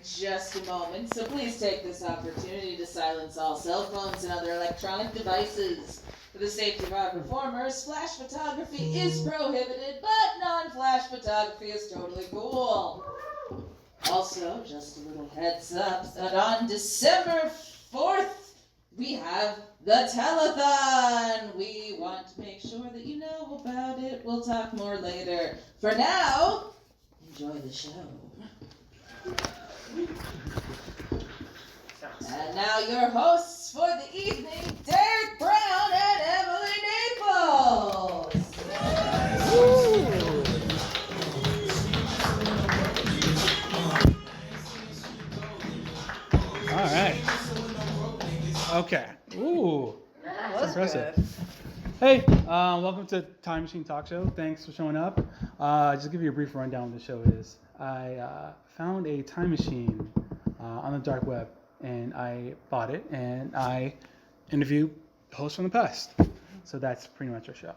just a moment, so please take this opportunity to silence all cell phones and other electronic devices. For the safety of our performers, flash photography is prohibited, but non-flash photography is totally cool. Also, just a little heads up that on December 4th, we have the telethon. We want to make sure that you know about it. We'll talk more later. For now, enjoy the show. And now your hosts for the evening, Derek Brown and Emily Naples. All right. Okay. Ooh. That That's was impressive. good. Hey, welcome to Time Machine Talk Show. Thanks for showing up. Just to give you a brief rundown of what the show is. I found a time machine on the dark web, and I bought it, and I interview hosts from the past. So that's pretty much our show.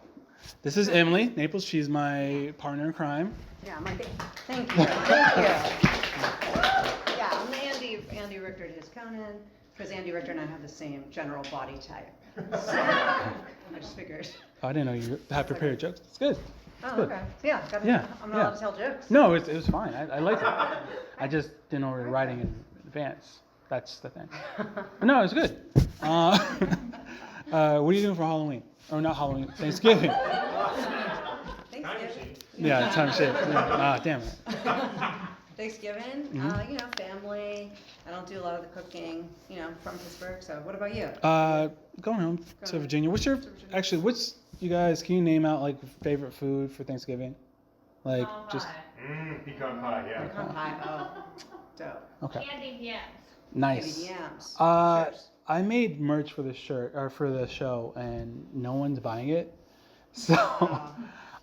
This is Emily Naples. She's my partner in crime. Yeah, thank you. Thank you. Yeah, I'm Andy Richter to his Conan, because Andy Richter and I have the same general body type. So, I just figured. Oh, I didn't know you had prepared jokes. It's good. Oh, good. okay. So yeah, I'm not allowed to tell jokes. No, it was fine. I liked it. I just didn't know we were writing in advance. That's the thing. But no, it was good. What are you doing for Halloween? Or not Halloween, Thanksgiving. Thanksgiving. Yeah, time shit. Yeah. Damn it. Thanksgiving, family. I don't do a lot of the cooking, I'm from Pittsburgh, so what about you? Going home to Virginia. What's you guys, can you name out like favorite food for Thanksgiving? Like just Pecan pie, yeah. Pecan pie, oh, dope. okay. Candied yams. Nice. Candied yams. I made merch for the shirt or for the show, and no one's buying it. So,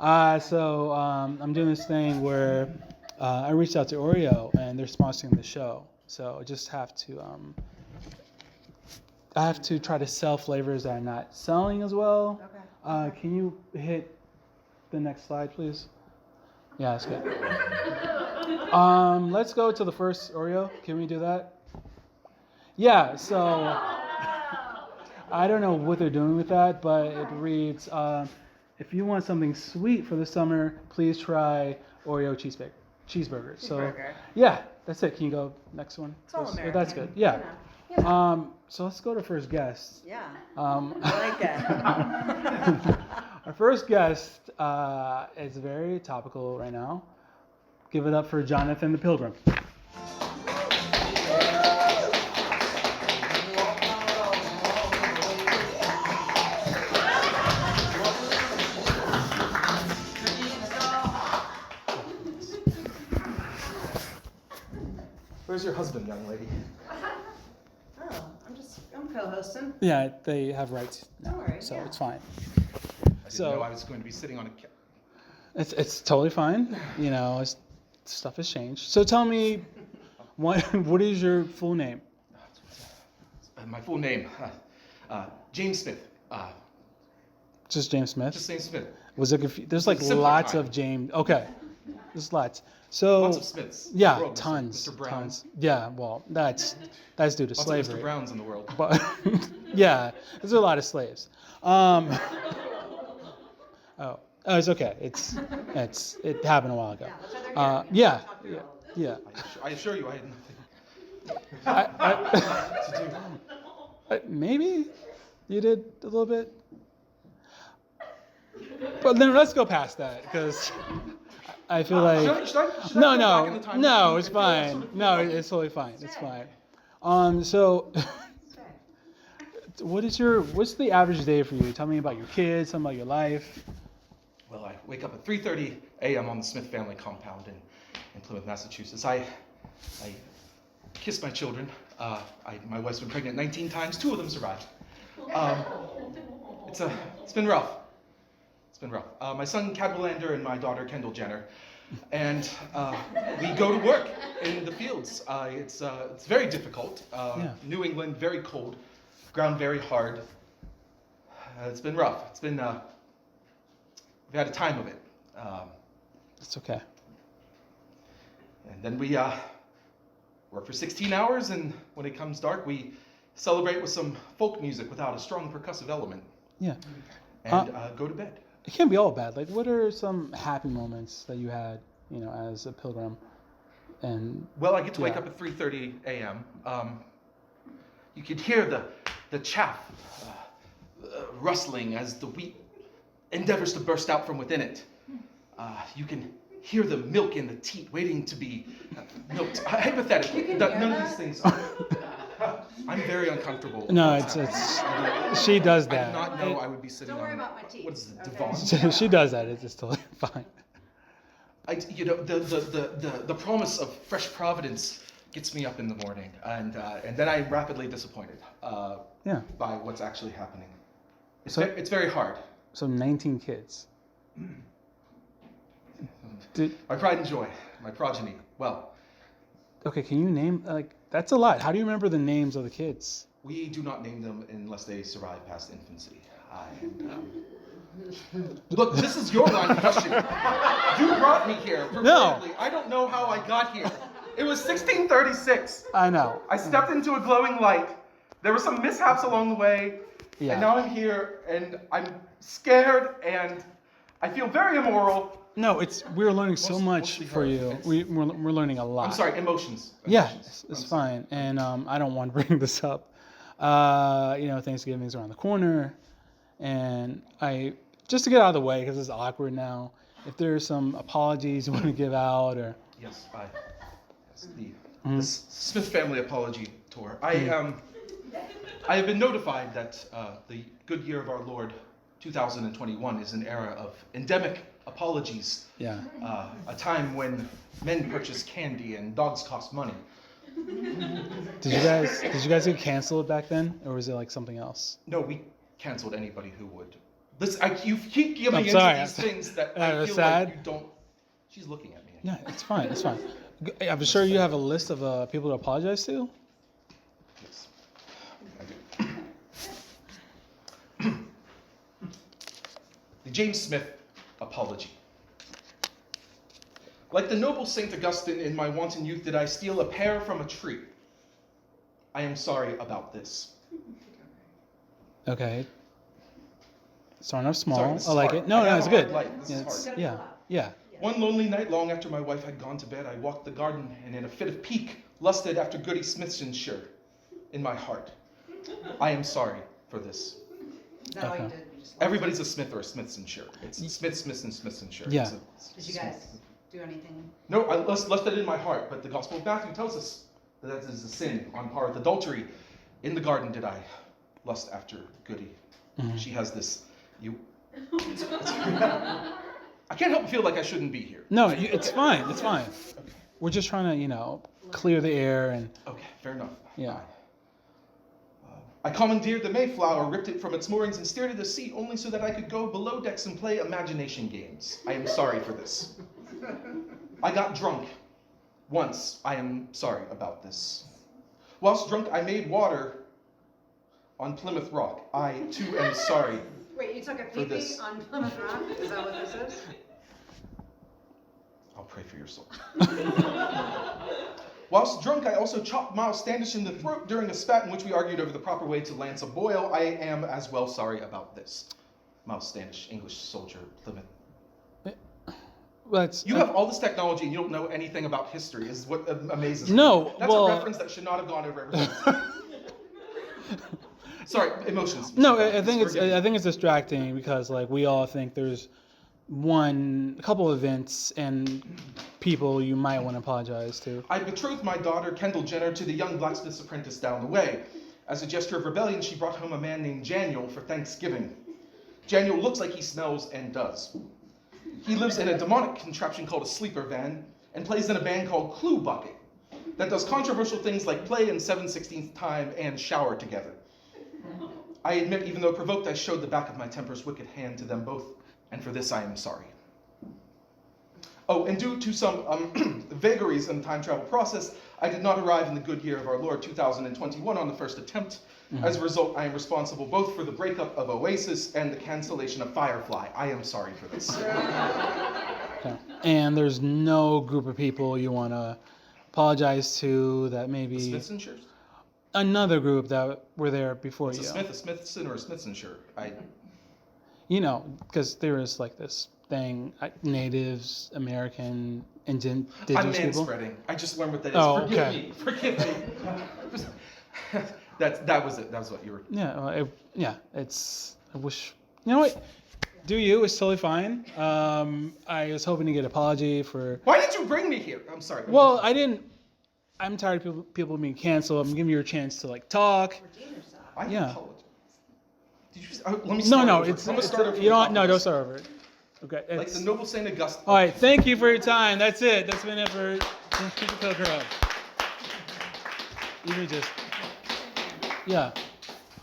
I'm doing this thing where I reached out to Oreo, and they're sponsoring the show. So I just have to try to sell flavors that I'm not selling as well. Okay. Can you hit the next slide, please? Yeah, that's good. Let's go to the first Oreo. Can we do that? Yeah, so I don't know what they're doing with that, but it reads, if you want something sweet for the summer, please try Oreo cheeseburgers. So yeah, that's it. Can you go next one? It's all American. That's good. Yeah. So let's go to first guest. Yeah. I like that. Our first guest is very topical right now. Give it up for Jonathan the Pilgrim. Where's your husband, young lady? Oh, I'm co-hosting. Yeah, they have rights now, Don't worry, so yeah. it's fine. I didn't know I was going to be sitting on a It's totally fine. Stuff has changed. So tell me, what is your full name? my full name, James Smith. Just James Smith? Just James Smith. Was it there's like Simpler lots time. of James. Okay, there's lots. So Lots of Smiths. yeah, World, tons, Mr. Brown. tons. Yeah, well, that's due to Lots slavery. of Mr. Browns in the world. But yeah, there's a lot of slaves. Oh, it's okay. It happened a while ago. Yeah, Yeah. I assure you, I had nothing to do. Maybe you did a little bit. But then let's go past that because I feel like Should I go back in the time no, machine? it's fine. No, it's totally fine. It's fine. So what's the average day for you? Tell me about your kids, something about your life. Well, I wake up at 3:30 a.m. on the Smith family compound in Plymouth, Massachusetts. I kiss my children. My wife's been pregnant 19 times. 2 of them survived. It's been rough. It's been rough. My son Cadwalander and my daughter Kendall Jenner, and we go to work in the fields. It's very difficult. New England, very cold, ground very hard. It's been rough. It's been we've had a time of it. It's okay. And then we work for 16 hours, and when it comes dark, we celebrate with some folk music without a strong percussive element. Yeah. And go to bed. It can't be all bad. Like, what are some happy moments that you had, as a pilgrim? And Well, I get to wake yeah. up at 3:30 a.m. You could hear the chaff rustling as the wheat endeavors to burst out from within it. You can hear the milk in the teat waiting to be milked. Hypothetically, You can none hear of these that? things are. I'm very uncomfortable. No, with what's it's happening. she does I did that. not know I would be sitting Don't worry on. about my teeth. What is it, okay? divan? She does that. It's totally fine. The promise of fresh providence gets me up in the morning, and then I'm rapidly disappointed Yeah. by what's actually happening. So- It's very hard. So 19 kids. Did, My pride and joy, my progeny. Well, okay, can you name, that's a lot. How do you remember the names of the kids? we do not name them unless they survive past infancy. Look, this is your line of questioning. You brought me here. Purportedly. I don't know how I got here. It was 1636. I know. I stepped into a glowing light. There were some mishaps along the way. Yeah. And now I'm here, and I'm scared, and I feel very immoral. No, we're learning so much Mostly for her. you. We're learning a lot. I'm sorry, emotions. Yeah, Emotions. it's I'm sorry. fine. And I don't want to bring this up. Thanksgiving's around the corner. And just to get out of the way, because it's awkward now, if there's some apologies you want to give out or... Yes, the Smith family apology tour. I have been notified that the good year of our Lord, 2021, is an era of endemic apologies. Yeah. A time when men purchase candy and dogs cost money. Did you guys get canceled back then? Or was it like something else? No, we canceled anybody who would. Listen, you keep giving I'm into sorry. these things that I I was feel sad. like you don't. She's looking at me. Yeah, it's fine. It's fine. I'm sure you have a list of people to apologize to. Yes, I do. The James Smith apology. Like the noble Saint Augustine, in my wanton youth did I steal a pear from a tree. I am sorry about this. Okay. Starting off small. Sorry, this is I like hard. it. No, I no, have it's a hard good. life. This is It's- hard. yeah, yeah. One lonely night, long after my wife had gone to bed, I walked the garden and in a fit of pique lusted after Goody Smithsonshire in my heart. I am sorry for this. Is that all you Okay. did? You just Everybody's a Smith or a Smithsonshire. It's Smith, Smith, and Smithsonshire. Yeah. Did you guys do anything? No, I lusted in my heart, but the Gospel of Matthew tells us that is a sin on par with adultery. In the garden did I lust after Goody. Mhm. She has this. I can't help but feel like I shouldn't be here. No, it's fine. It's fine. We're just trying to, clear the air and Okay, fair enough. yeah. I commandeered the Mayflower, ripped it from its moorings, and steered it to sea only so that I could go below decks and play imagination games. I am sorry for this. I got drunk. Once. I am sorry about this. Whilst drunk, I made water on Plymouth Rock. I, too, am sorry. Wait, you took a For this. pee-pee on Plymouth Rock? Is that what this is? I'll pray for your soul. Whilst drunk, I also chopped Miles Standish in the throat during a spat in which we argued over the proper way to lance a boil. I am as well sorry about this. Miles Standish, English soldier, Plymouth. That's You have all this technology and you don't know anything about history, is what amazes me. No, That's well- a reference that should not have gone over everything. Sorry, emotions. No, I think Forgive me. I think it's distracting because we all think there's a couple events and people you might want to apologize to. I betrothed my daughter, Kendall Jenner, to the young blacksmith's apprentice down the way. As a gesture of rebellion, she brought home a man named Janiel for Thanksgiving. Janiel looks like he smells and does. He lives in a demonic contraption called a sleeper van and plays in a band called Clue Bucket that does controversial things like play in 7/16 time and shower together. I admit, even though provoked, I showed the back of my temper's wicked hand to them both, and for this I am sorry. Oh, and due to some vagaries in the time travel process, I did not arrive in the good year of our Lord 2021 on the first attempt. As a result, I am responsible both for the breakup of Oasis and the cancellation of Firefly. I am sorry for this. Okay. And there's no group of people you want to apologize to that The maybe Smithsonshires? another group that were there before It's you. a Smith, a Smithson, or a Smithsonshire. You know, because there is like this thing, natives, American, I'm indigenous people. manspreading. I just learned what that is. Oh, Forgive okay. me. Forgive me. That was it. That was what you were. Yeah, it's. I wish. You know what? Do you? It's totally fine. I was hoping to get an apology for. Why did you bring me here? I'm sorry. Well, I didn't. I'm tired of people being canceled. I'm giving you a chance to like talk. Redeem yourself. I Yeah. apologize. Did you? Let me start No, over. it's. I'm gonna start over. You don't. from No, the don't top. start over. Okay. Like It's, the noble Saint Augustine. all right. Thank you for your time. That's it. That's been it for. Keep the poker up. Even just. Yeah.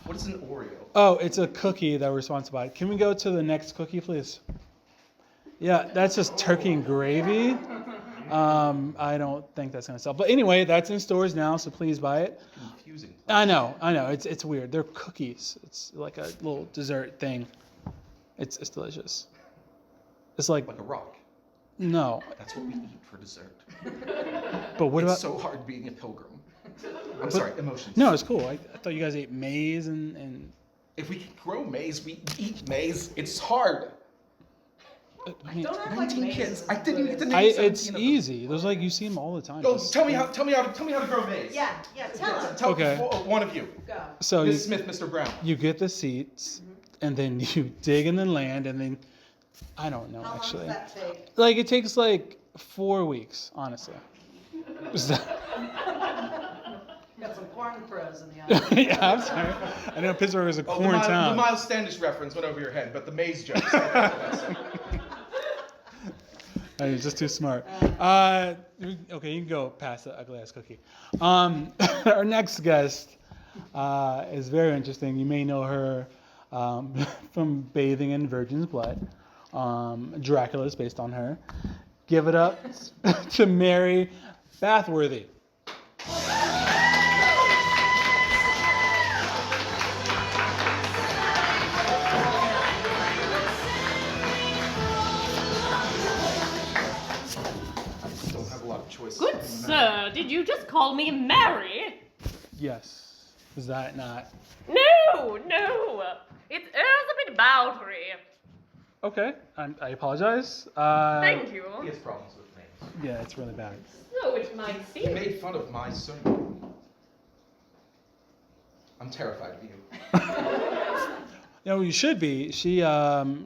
What is an Oreo? Oh, it's a cookie that we're sponsored by. Can we go to the next cookie, please? Yeah, that's just turkey and gravy. I don't think that's gonna sell. But anyway, that's in stores now, so please buy it. Confusing. I know. It's weird. They're cookies. It's like a little dessert thing. It's delicious. It's like Like a rock. no. That's what we eat for dessert. But what It's about? so hard being a pilgrim. I'm sorry, emotions. No, it's cool. I thought you guys ate maize and If we can grow maize, we eat maize. It's hard. I mean, Don't act like 19 maize kids. is I didn't good. get to name 17 it's of them. easy. There's like you see them all the time. Go, Just- tell me how to grow maize. Yeah, tell him. Tell Okay. one of you. Go. So Ms. you, Smith, Mr. Brown. you get the seeds, and then you dig in the land, and then I don't know How long actually. does that take? Like it takes like 4 weeks, honestly. Is that- Got some corn pros in the audience. yeah, I'm sorry. I know Pittsburgh is a Oh, corn the town. Miles Standish reference went over your head, but the maize joke. You're just too smart. Okay, you can go past the ugly ass cookie. Our next guest is very interesting. You may know her from Bathing in Virgin's Blood. Dracula is based on her. Give it up to Mary Bathworthy. Don't have a lot of choice. Good sir, did you just call me Mary? Yes. Is that not? No, it's Elizabeth Bowdry. Okay. I apologize. Thank you. He has problems with names. Yeah, it's really bad. So it might He seem. made fun of my surname. I'm terrified of you. You know, you should be.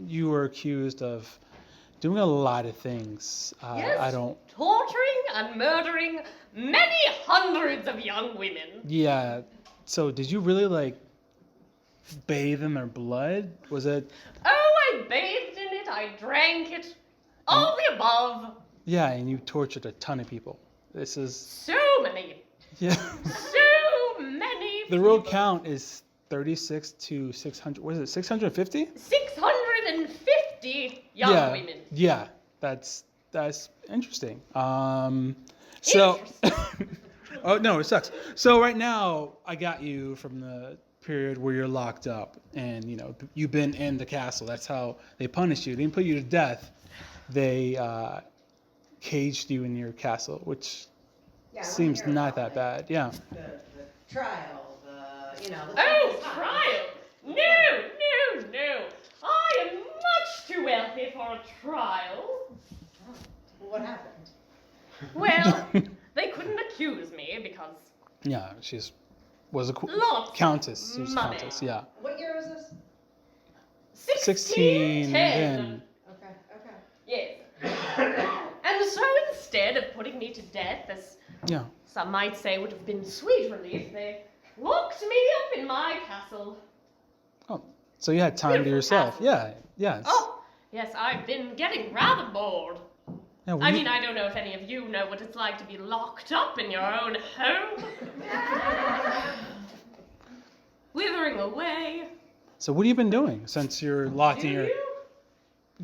You were accused of doing a lot of things. Yes, I don't. torturing and murdering many hundreds of young women. Yeah. So, did you really like bathe in their blood? Was it? Oh, I bathed in it, I drank it, all the above. Yeah, and you tortured a ton of people. This is. So many, Yeah. so many. The real people. count is 36 to 600. What is it? 650? 650 young yeah. women. Yeah. That's interesting. So. Oh no, it sucks. So right now, I got you from the period where you're locked up, and you know you've been in the castle. That's how they punished you. They didn't put you to death. They caged you in your castle, which Yeah, I wanna seems hear not about that bad. Yeah. The trial, the Oh, temple's hot. trial! No! I am much too wealthy for a trial. What happened? Well, they couldn't accuse me because Yeah, was a lots countess. She was money. countess. Yeah. What year was this? 16 then. Okay. Yes. And so instead of putting me to death, as Yeah. some might say would have been sweet relief, they locked me up in my castle. Oh, so you had time to Beautiful yourself. castle. Yeah. Yes. Oh, yes, I've been getting rather bored. Yeah, I mean, I don't know if any of you know what it's like to be locked up in your own home. Withering away. So what have you been doing since you're locked Do in your? you?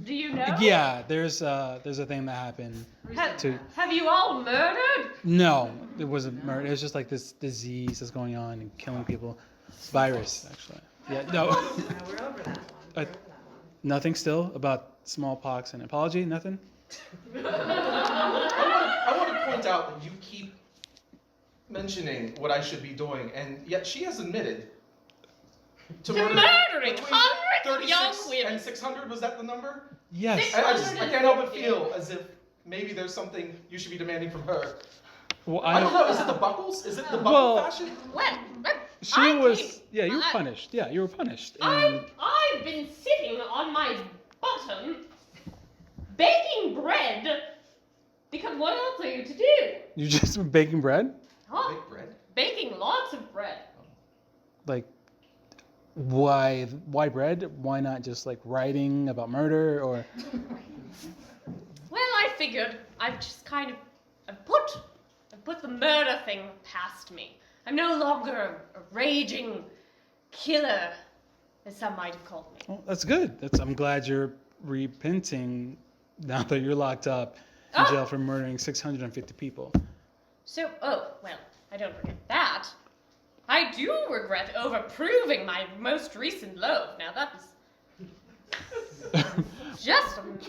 Do you know? Yeah, there's a thing that happened. Have you all murdered? No, it wasn't murder. It was just like this disease that's going on and killing people. Virus, actually. Yeah, no. No, we're over that one. Nothing still about smallpox and apology? Nothing? I want to point out that you keep mentioning what I should be doing, and yet she has admitted to murdering between hundreds of young 36 women. and 600. Was that the number? Yes. And I can't help but feel as if maybe there's something you should be demanding from her. Well, I don't know. Is it the buckles? Is it the buckle Well, fashion? Well, She I was. came- Yeah, you were I- punished. Yeah, you were punished. And I've been sitting on my bottom, baking bread, because what else are you to do? you just were baking bread. Huh? Bake bread. Baking lots of bread. Like, why bread? Why not just like writing about murder or? Well, I figured I've just kind of I've put the murder thing past me. I'm no longer a raging killer, as some might have called me. Well, that's good. I'm glad you're repenting now that you're locked up in Oh. jail for murdering 650 people. So, well, I don't regret that. I do regret overproving my most recent loaf. Now that was just a What's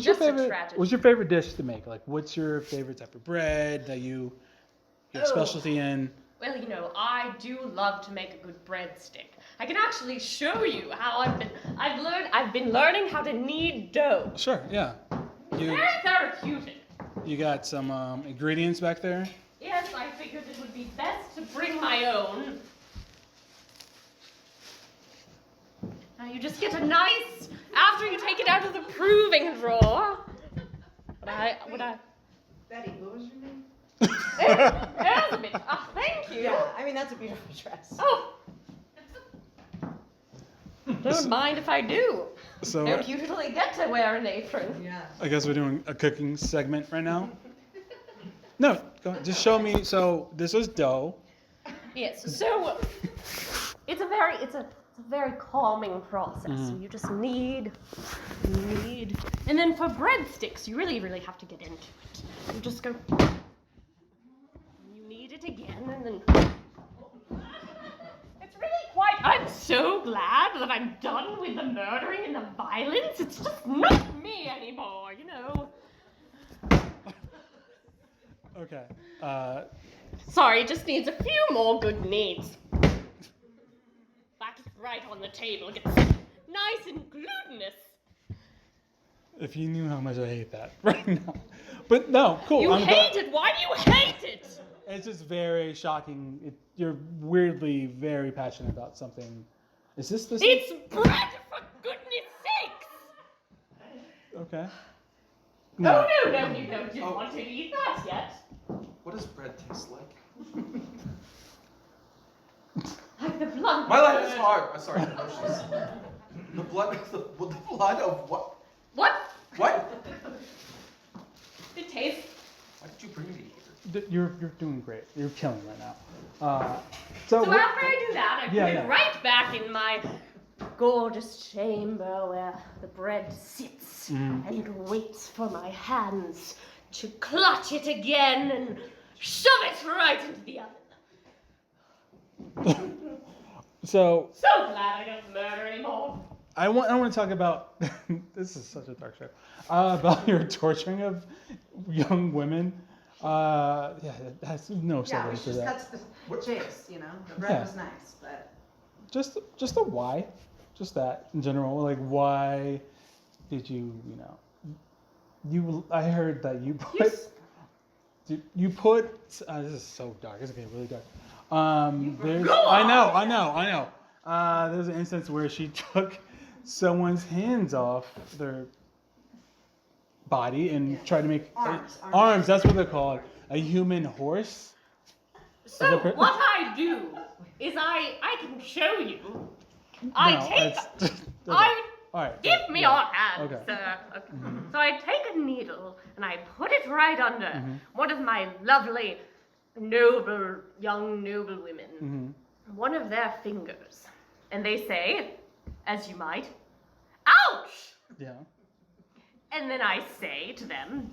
your Just a favorite? tragedy. What's your favorite dish to make? Like, what's your favorite type of bread that your Oh. specialty in? Well, I do love to make a good breadstick. I can actually show you how I've been learning how to knead dough. Sure. Yeah. You Very therapeutic. you got some ingredients back there. Yes, I figured it would be best to bring my own. Now you just get a nice, after you take it out of the proving drawer. Would I? Betty, what was your name? There's a bit. Ah, thank you. Yeah, I mean, that's a beautiful dress. Oh. Don't mind if I do. So Don't usually get to wear an apron. Yeah. I guess we're doing a cooking segment right now. No, go ahead. Just show me. So this was dough. Yes. So it's a very calming process. Mhm. You just knead, and then for breadsticks, you really have to get into it. You just go. You knead it again, and then. It's really quite. I'm so glad that I'm done with the murdering and the violence. It's just not me anymore, Okay. Sorry, it just needs a few more good kneads. That's right on the table. It gets nice and glutinous. If you knew how much I hate that right now. But no, cool. You I'm hate glad- it. Why do you hate it? It's just very shocking. You're weirdly very passionate about something. Is this this? It's bread, for goodness sakes. Okay. No, you don't want to eat that yet. What does bread taste like? Like the blood. My life is hard. I'm sorry, emotions. The blood of what? What? What? It tastes. Why did you bring me here? You're doing great. You're killing right now. So what- after I do that, I put Yeah, it yeah. right back in my gorgeous chamber where the bread sits Mhm. and waits for my hands to clutch it again and shove it right into the oven. So So glad I don't murder anymore. I want to talk about this is such a dark show about your torturing of young women. Yeah, that's no Yeah, we segue should to just that. cut to the chase, The bread Yeah. was nice, but Just a why, just that in general. Like, why did you I heard that you put this is so dark. It's getting really dark. There's Go on! I know. There's an instance where she took someone's hands off their body and Yeah. tried to make Arms. That's what they're called. A human horse. So Okay. what I do is I can show you. I No, take. it's- I All right. give me yeah. your hand, Okay. sir. Okay. Mhm. So I take a needle and I put it right under Mhm. one of my lovely, noble women. Mhm. One of their fingers, and they say, as you might, "Ouch!" Yeah. And then I say to them,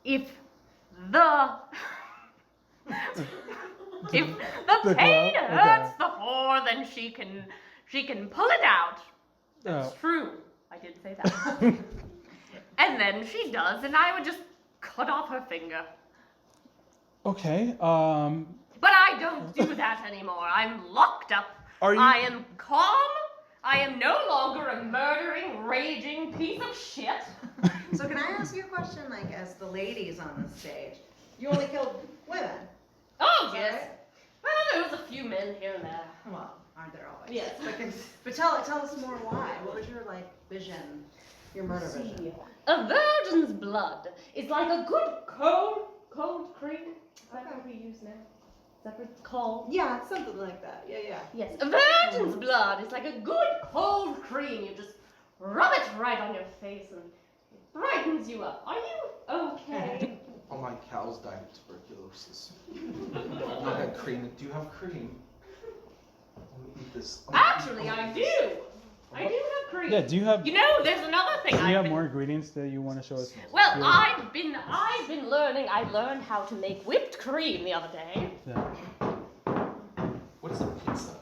if the The pain glove? hurts Okay. the whore, then she can pull it out. That's Oh. true. I did say that. And then she does, and I would just cut off her finger. Okay. But I don't do that anymore. I'm locked up. Are you- I am calm. I am no longer a murdering, raging piece of shit. So can I ask you a question, like, as the ladies on the stage? You only killed women? Oh, Is that yes. right? Well, there was a few men here and there. Well, aren't there always? Yes. But tell us more why. What was your, like, vision, your murder vision? A virgin's blood is like a good cold cream. Is that what we use now? Is that what it's called? Yeah, something like that. Yeah. Yes, a virgin's blood is like a good cold cream. You just rub it right on your face and it brightens you up. Are you okay? All my cows died of tuberculosis. I had cream. Do you have cream? Let me eat this. Actually, I do. I do have cream. Yeah. Do you have? You know, there's another thing. Do you have more ingredients that you want to show us? Well, here? I've been learning. I learned how to make whipped cream the other day. Yeah. What's a pizza?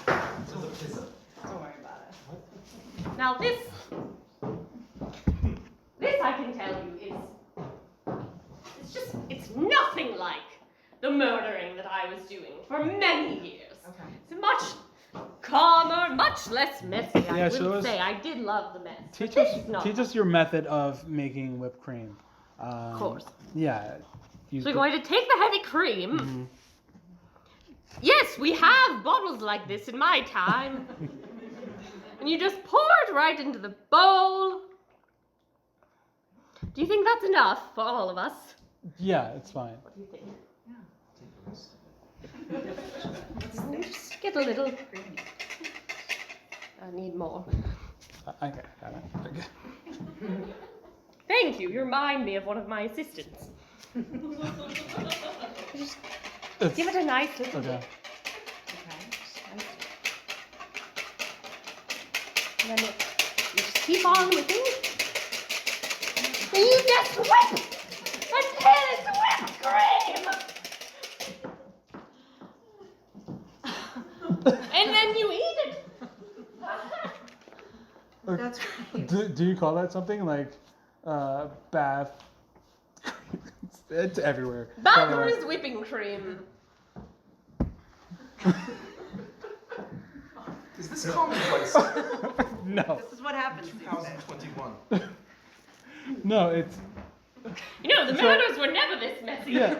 What is a pizza? Don't worry about it. Now this I can tell you it's nothing like the murdering that I was doing for many years. Okay. It's much calmer, much less messy. Yeah, I show will us- say I did love the mess. but Teach this us. is not Teach us your method of making whipped cream. Of course. Yeah. So we're going to take the heavy cream. Mhm. Yes, we have bottles like this in my time. And you just pour it right into the bowl. Do you think that's enough for all of us? Yeah, it's fine. What do you think? Just get a little. I need more. Okay, got it. Okay. Thank you. You remind me of one of my assistants. Just It's- give it a nice little Okay. dip. And then you just keep on whipping. And you just whip until it's whipped cream. And then you eat it. That's right. Do you call that something like bath? It's everywhere. Bathurst whipping cream. Is this commonplace? No, This is what happens these days. 2021. no, it's You know, the murders were never this messy. yeah.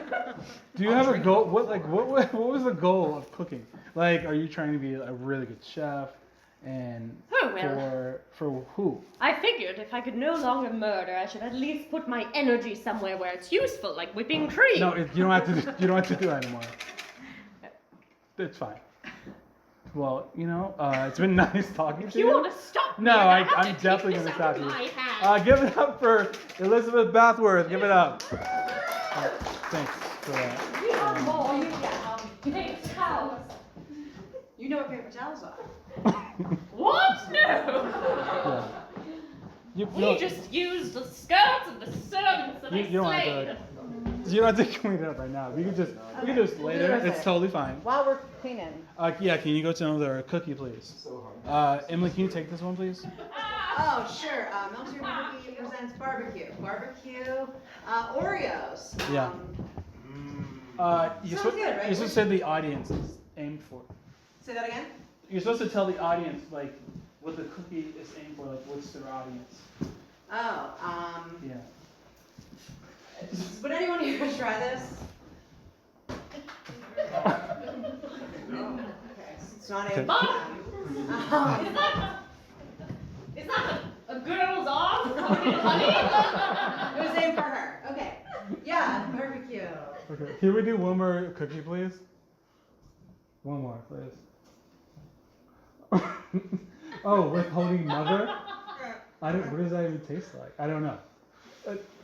Do you have a goal? What was the goal of cooking? Like, are you trying to be a really good chef? And Oh, well. for who? I figured if I could no longer murder, I should at least put my energy somewhere where it's useful, like whipping cream. No, you don't have to. You don't have to do that anymore. It's fine. Well, it's been nice talking If to you you. want to stop me, No, I'm I'm definitely gonna stop you. My hand. Give it up for Elizabeth Bathworth. Give it up. Thanks for that. We have more. Thanks, cows. You know what paper towels are. What? No. Yeah. We just use the skirts of the servants that I You don't have slayed. to. You don't have to clean it up right now. We can just later. It's totally fine. While we're cleaning. Yeah, can you go to another cookie, please? So hard. Emily, can you take this one, please? Oh, sure. Military Barbecue presents barbecue. Barbecue Oreos. Yeah. Sounds good, right? You're supposed to say the audience is aimed for. Say that again? You're supposed to tell the audience like what the cookie is aimed for, like what's their audience. Oh, Yeah. would anyone here try this? Okay, it's not a. Is that a girl's arm covered in honey? It was aimed for her. Okay. Yeah, barbecue. Okay. Can we do one more cookie, please? One more, please. Oh, withholding mother? What does that even taste like? I don't know.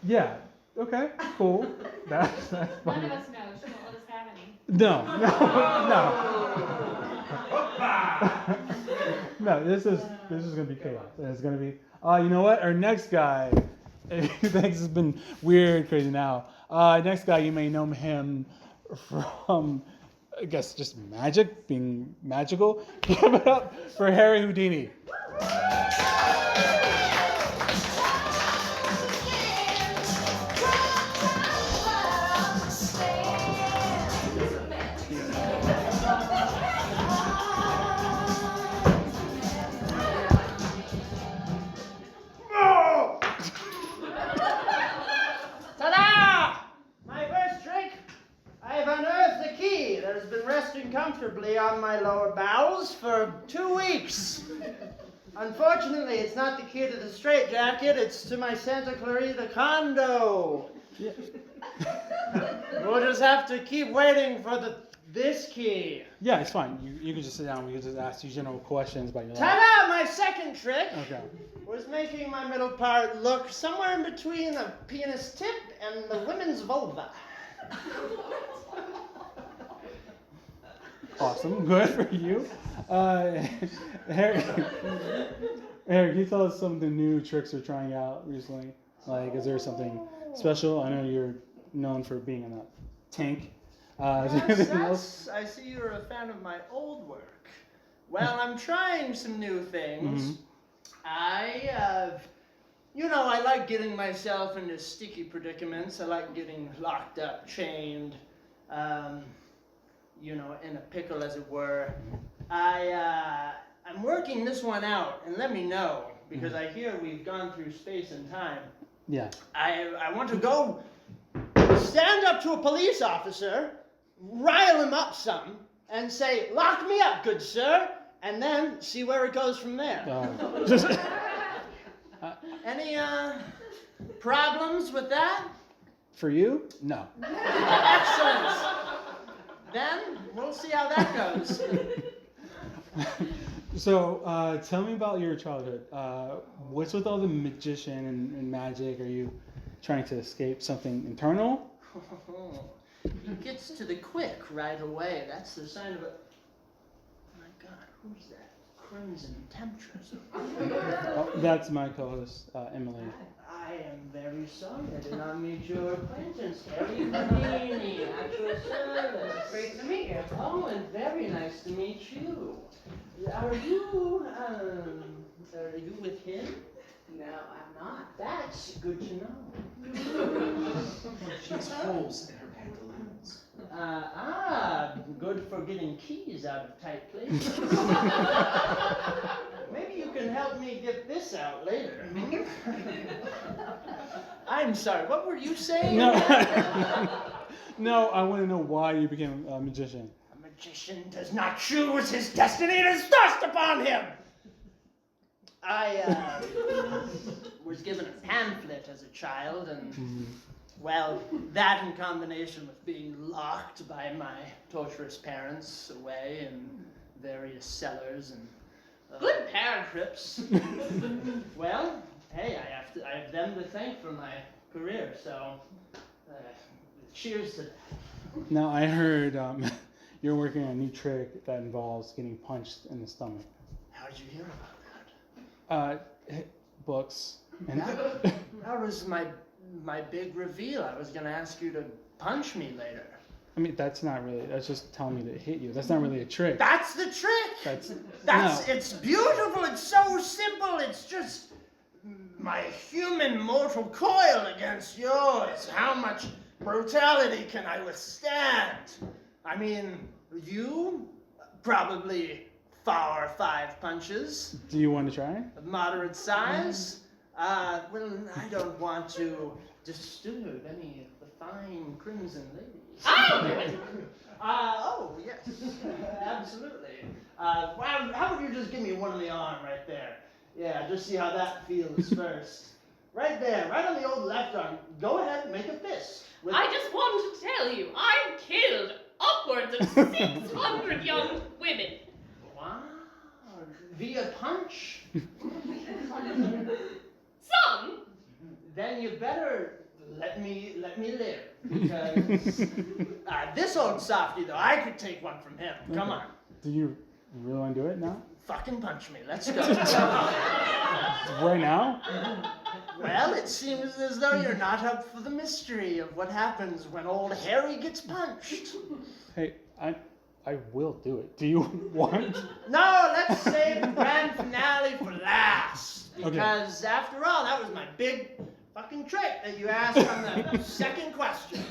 Yeah. Okay. Cool. That's None funny. of us know. She won't let us have any. No. No. This is gonna be chaos. It's gonna be. You know what? Our next guy. Thanks. Has been weird, crazy now. Next guy, you may know him from, I guess, just magic, being magical. Give it up for Harry Houdini. has been resting comfortably on my lower bowels for 2 weeks. Unfortunately, it's not the key to the straitjacket, it's to my Santa Clarita condo. Yeah. We'll just have to keep waiting for this key. Yeah, it's fine. You can just sit down. We can just ask you general questions about your life. Ta-da! My second trick Okay. was making my middle part look somewhere in between a penis tip and the women's vulva. Awesome. Good for you. Harry, can you tell us some of the new tricks you're trying out recently? Like, is there something special? I know you're known for being in a tank. Is there anything else? I see you're a fan of my old work. Well, I'm trying some new things. I like getting myself into sticky predicaments. I like getting locked up, chained, in a pickle, as it were. I'm working this one out, and let me know, because I hear we've gone through space and time. Yeah. I want to go stand up to a police officer, rile him up some, and say, "Lock me up, good sir," and then see where it goes from there. Any problems with that? For you? No. Excellent. Then we'll see how that goes. So, tell me about your childhood. What's with all the magician and magic? Are you trying to escape something internal? He gets to the quick right away. That's the sign of a... My God, who's that? Crimson Temptress. Oh, that's my co-host, Emily. I am very sorry I did not meet your acquaintance, Harry Houdini, at your service. Great to meet you. Oh, and very nice to meet you. Are you with him? No, I'm not. That's good to know. She has holes in her pantaloons. Good for getting keys out of tight places. Maybe you can help me get this out later. I'm sorry, what were you saying? No. No, I want to know why you became a magician. A magician does not choose his destiny, it is thrust upon him! I was given a pamphlet as a child, and, well, that in combination with being locked by my torturous parents away in various cellars and Good crypts. Well, hey, I have them to thank for my career, so cheers to that. Now, I heard you're working on a new trick that involves getting punched in the stomach. How did you hear about that? Books. And That was my big reveal. I was gonna ask you to punch me later. I mean, that's just telling me to hit you. That's not really a trick. That's the trick! No. It's beautiful, it's so simple, it's just my human mortal coil against yours. How much brutality can I withstand? I mean, you probably 4 or 5 punches. Do you want to try? Of moderate size. Well, I don't want to disturb any of the fine crimson ladies. Oh, yes, absolutely. Well, how about you just give me one on the arm right there? Yeah, just see how that feels first. Right there, right on the old left arm. Go ahead and make a fist. I just want to tell you, I've killed upwards of 600 young women. Wow. Via punch? Some. Then you better let me live. Because this old softy, though, I could take one from him. Come on. Do you really want to do it now? Fucking punch me. Let's go. Right now? Well, it seems as though you're not up for the mystery of what happens when old Harry gets punched. Hey, I will do it. Do you want? No, let's save the grand finale for last. Okay. Because after all, that was my big fucking trick that you asked on the second question.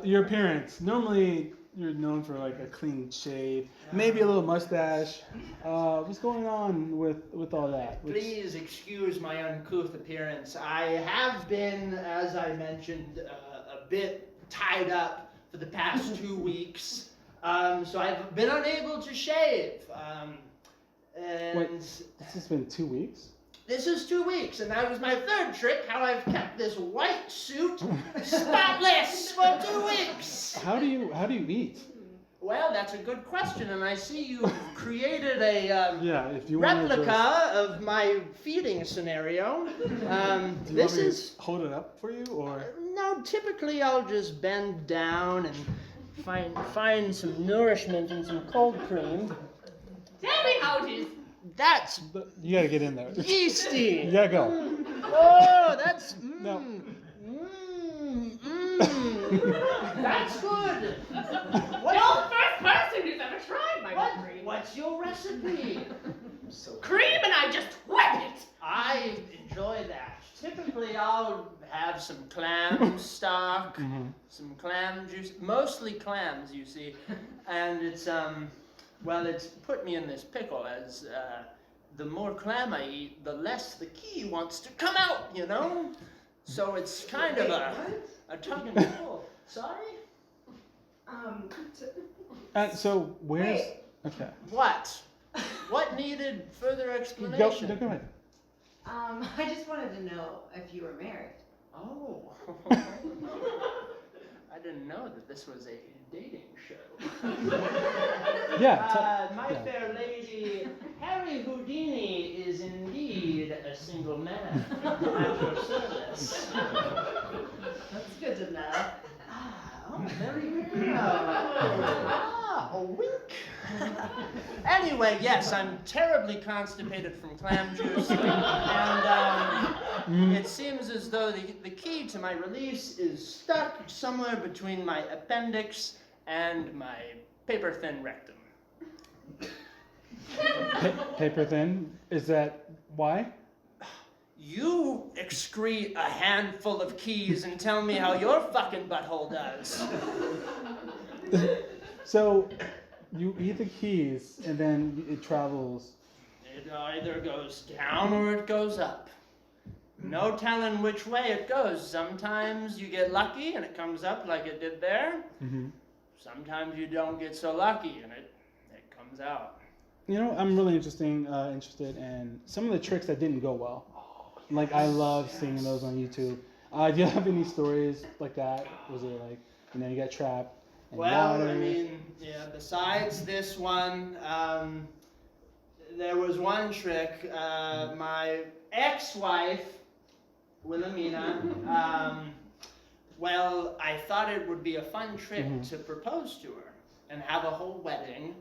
Your appearance. Normally, you're known for like a clean shave, maybe a little mustache. What's going on with all that? Please excuse my uncouth appearance. I have been, as I mentioned, a bit tied up for the past 2 weeks. So I've been unable to shave. And Wait, this has been 2 weeks? this is 2 weeks, and that was my third trick, how I've kept this white suit spotless for 2 weeks. How do you eat? Well, that's a good question, and I see you've created a Yeah, if you want to replica of my feeding scenario. do you This want me is to hold it up for you, or no. Typically, I'll just bend down and find some nourishment and some cold cream. Tell me how it is. That's you gotta get in there. yeasty. You gotta go. Oh, that's No. That's good. You're the first person who's ever tried my cream. What's your recipe? Cream and I just whip it. I enjoy that. Typically, I'll have some clam stock, some clam juice, mostly clams, you see, and it's it's put me in this pickle as the more clam I eat, the less the key wants to come out, you know. So it's kind of a tug and pull. Sorry. So where's okay? What? What needed further Go explanation? ahead. I just wanted to know if you were married. Oh. I didn't know that this was a dating show. Yeah. My yeah. fair lady, Harry Houdini is indeed a single man at your service. That's good to know. Oh, very good. A wink. Anyway, yes, I'm terribly constipated from clam juice, and it seems as though the key to my release is stuck somewhere between my appendix and my paper-thin rectum. Paper thin. Is that why? You excrete a handful of keys and tell me how your fucking butthole does. So you eat the keys and then it travels. It either goes down or it goes up. No telling which way it goes. Sometimes you get lucky and it comes up like it did there. Sometimes you don't get so lucky and it comes out. You know, I'm really interested in some of the tricks that didn't go well. Like I love seeing those on YouTube. Do you have any stories like that? Was it like, you got trapped in Well, water? I mean, yeah, besides this one, there was one trick. My ex-wife, Wilhelmina, I thought it would be a fun trick to propose to her and have a whole wedding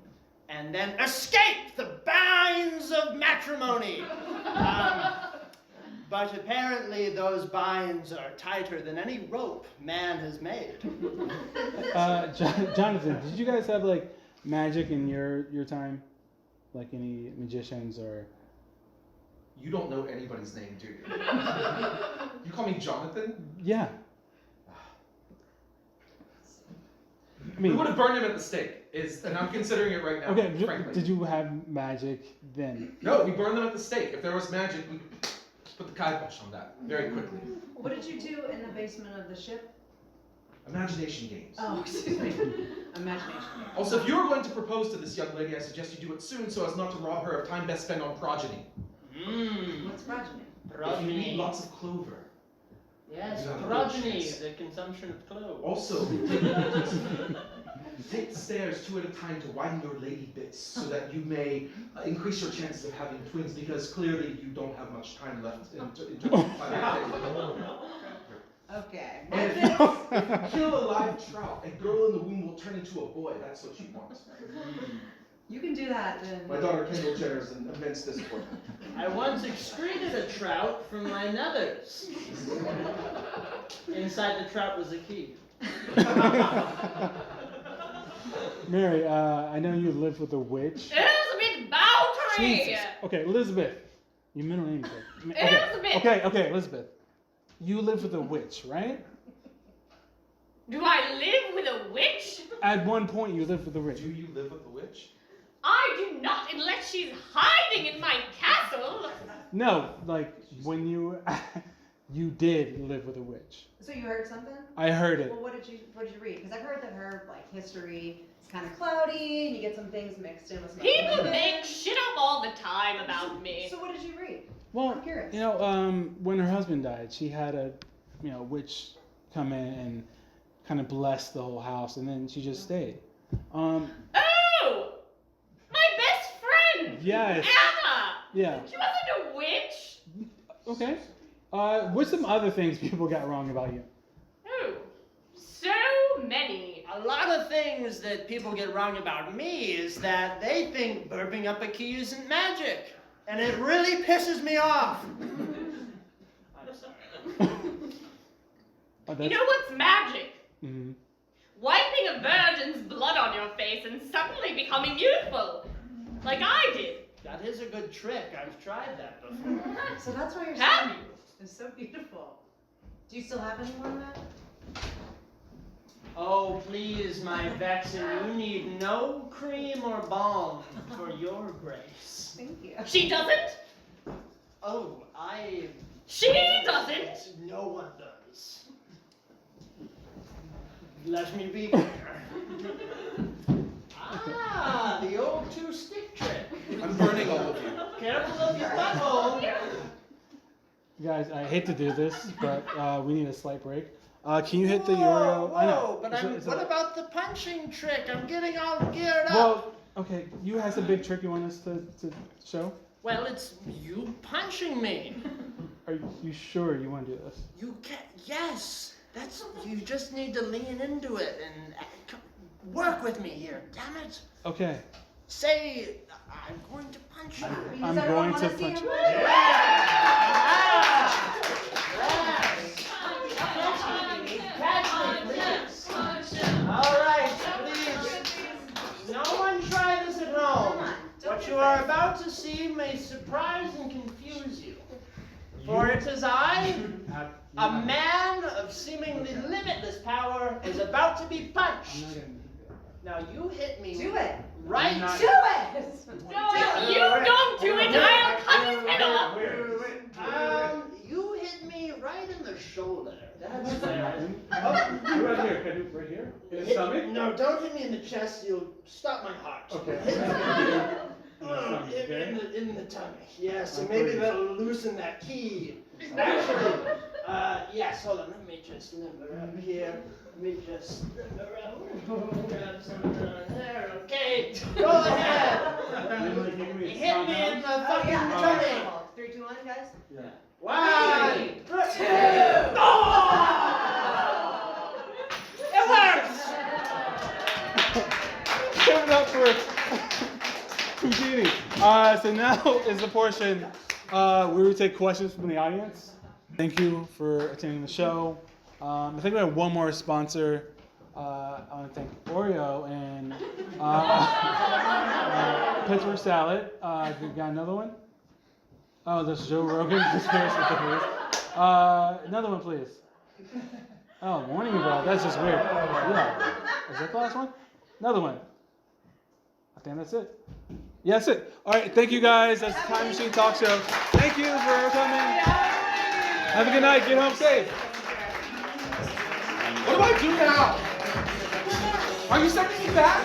and then escape the binds of matrimony. But apparently those binds are tighter than any rope man has made. Jonathan, did you guys have like magic in your time? Like any magicians or? You don't know anybody's name, do you? You call me Jonathan? Yeah. I We mean, would have burned him at the stake, and I'm considering it right now, okay, frankly. did you have magic then? No, we burned them at the stake. If there was magic, we put the kibosh on that very quickly. What did you do in the basement of the ship? Imagination games. Oh, excuse me. Imagination. Also, if you were going to propose to this young lady, I suggest you do it soon so as not to rob her of time best spent on progeny. What's progeny? If you need lots of clover. Yes, You have a good progeny, chance. the consumption of cloves. Also, take the stairs 2 at a time to widen your lady bits so that you may increase your chances of having twins because clearly you don't have much time left in terms of planning. Okay. And kill a live trout. A girl in the womb will turn into a boy. That's what you want. You can do that then. My daughter Kendall Jenner is an immense disappointment. I once excreted a trout from my nethers. Inside the trout was a key. Mary, I know you lived with a witch. Elizabeth Bowdery! Jesus. Okay, Elizabeth. Your middle name is Elizabeth. Okay, Elizabeth. You lived with a witch, right? Do I live with a witch? At one point, you lived with a witch. Do you live with the witch? I do not unless she's hiding in my castle. No, like when you you did live with a witch. So you heard something? I heard it. Well, what did you read? Because I've heard that her like history is kind of cloudy, and you get some things mixed in with some. People other make things. shit up all the time about me. So what did you read? Well, I'm curious. you know, when her husband died, she had a, witch come in and kind of bless the whole house, and then she just stayed. Oh! My best friend! Yes. Anna! Yeah. She wasn't a witch! Okay. What's some other things people got wrong about you? Oh, so many. A lot of things that people get wrong about me is that they think burping up a key isn't magic. And it really pisses me off. I'm sorry. You know what's magic? Mm-hmm. Wiping a virgin's blood on your face and suddenly becoming youthful. Like I did. That is a good trick. I've tried that before. So that's why your Have son is so beautiful. Do you still have any more of that? Oh, please, my Vexen, you need no cream or balm for your grace. Thank you. She doesn't? Oh, She doesn't? No one does. Let me be clear. Ah, the old two-stick trick. I'm burning all of you. Careful of your butthole. Guys, I hate to do this, but we need a slight break. Can you hit the Whoa, Oreo? I know. whoa, but It's what about the punching trick? I'm getting all geared up. Well, okay. You have a big trick you want us to show? Well, it's you punching me. Are you sure you want to do this? You can't. Yes, that's. You just need to lean into it and work with me here. Damn it. Okay. Say, I'm going to punch you. I'm Does going everyone to wanna see punch him you. punch? All right, please. No one try this at home. What you are about to see may surprise and confuse you. For it is I, a man of seemingly limitless power, is about to be punched. Now you hit me. Do it. Right. Do it. No, if you don't do it, I'll cut his head off. You hit me right in the shoulder. That's Right fair. here. Can I do it right here? In the stomach? No, don't hit me in the chest. You'll stop my heart. Okay. In the tummy. Yes, and maybe that'll loosen that key. Actually, yes. Hold on. Let me just limber up here. Let me just limber up. Grab some there. Okay. Go ahead. You hit me in the fucking tummy. 3, 2, 1, guys. Yeah. 1, 2. Oh! It works. Give it up for Houdini. So now is the portion where we take questions from the audience. Thank you for attending the show. I think we have one more sponsor. I want to thank Oreo and Pittsburgh Salad. We got another one. Oh, that's Joe Rogan. Just curious what the is. Another one, please. Oh, warning about. That's just weird. Yeah. Is that the last one? Another one. I think that's it. Yeah, that's it. All right. Thank you guys. That's the Time Machine Talk Show. Thank you for coming. Have a good night. Get home safe. What do I do now? Are you sending me back?